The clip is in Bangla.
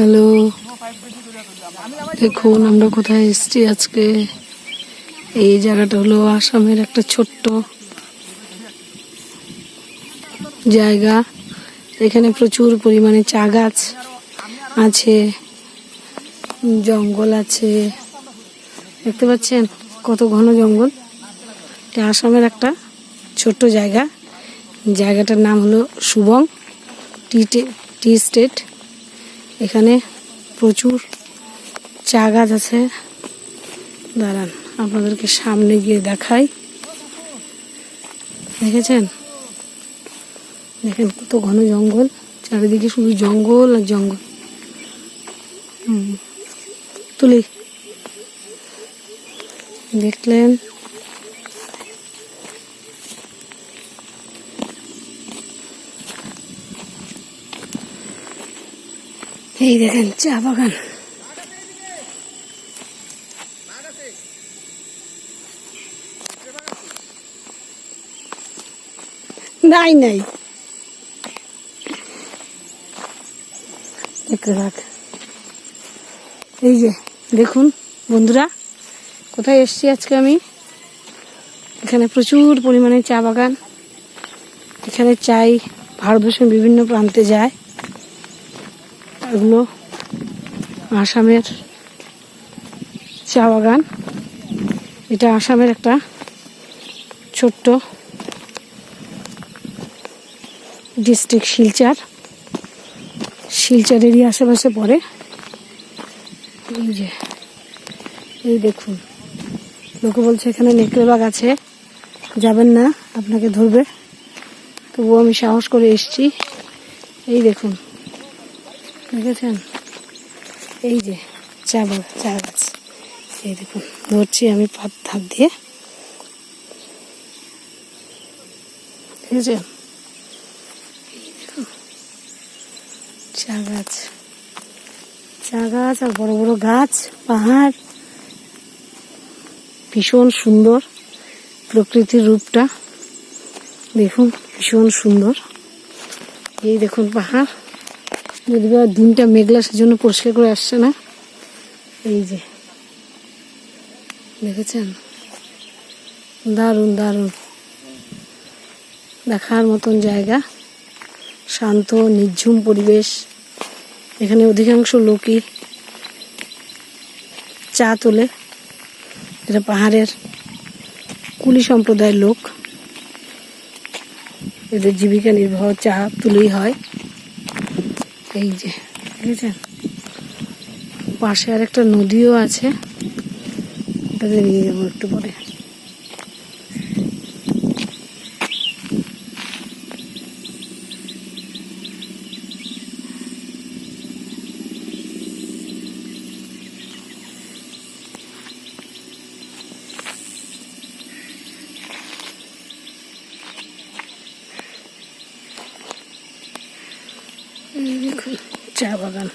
হ্যালো, দেখুন আমরা কোথায় এসেছি আজকে। এই জায়গাটা হলো আসামের একটা ছোট্ট জায়গা। এখানে প্রচুর পরিমাণে চা গাছ আছে, জঙ্গল আছে, দেখতে পাচ্ছেন কত ঘন জঙ্গল। এটা আসামের একটা ছোট্ট জায়গা। জায়গাটার নাম হলো সুবং টি স্টেট। এখানে প্রচুর চা গাছ আছে। দাঁড়ান আপনাদেরকে সামনে গিয়ে দেখাই। দেখেছেন, দেখেন কত ঘন জঙ্গল, চারিদিকে শুধু জঙ্গল আর জঙ্গল। তুলি দেখলেন, এই দেখেন চা বাগান। নাই নাই দেখতে থাক। এই যে দেখুন বন্ধুরা, কোথায় এসছি আজকে আমি। এখানে প্রচুর পরিমাণে চা বাগান। এখানে চাই ভারতবর্ষের বিভিন্ন প্রান্তে যায়। এগুলো আসামের চা বাগান। এটা আসামের একটা ছোট্ট ডিস্ট্রিক্ট, শিলচরেরই আশেপাশে পড়ে। এই যে এই দেখুন, লোকে বলছে এখানে নেকড়ে বাঘ আছে, যাবেন না, আপনাকে ধরবে। তবুও আমি সাহস করে এসছি। এই দেখুন, দেখেছেন, এই যে চা গাছ। এই দেখুন, ধরছি আমি ধাপ দিয়ে, দেখেছেন, চা গাছ আর বড় বড় গাছ, পাহাড়। ভীষণ সুন্দর প্রকৃতির রূপটা, দেখুন ভীষণ সুন্দর। এই দেখুন পাহাড়, যদি বা দিনটা মেঘলা সেজন্য পরিষ্কার করে আসছে না। এই যে দেখেছেন, দারুণ দারুণ দেখার মতন জায়গা। শান্ত নির্ঝুম পরিবেশ। এখানে অধিকাংশ লোকই চা তোলে। এটা পাহাড়ের কুলি সম্প্রদায়ের লোক। এদের জীবিকা নির্বাহ চা তুলেই হয়। এই যে দেখেছেন, পাশে আর একটা নদীও আছে, ওটাতে নিয়ে যাবো একটু পরে। দেখুন চা বাগান।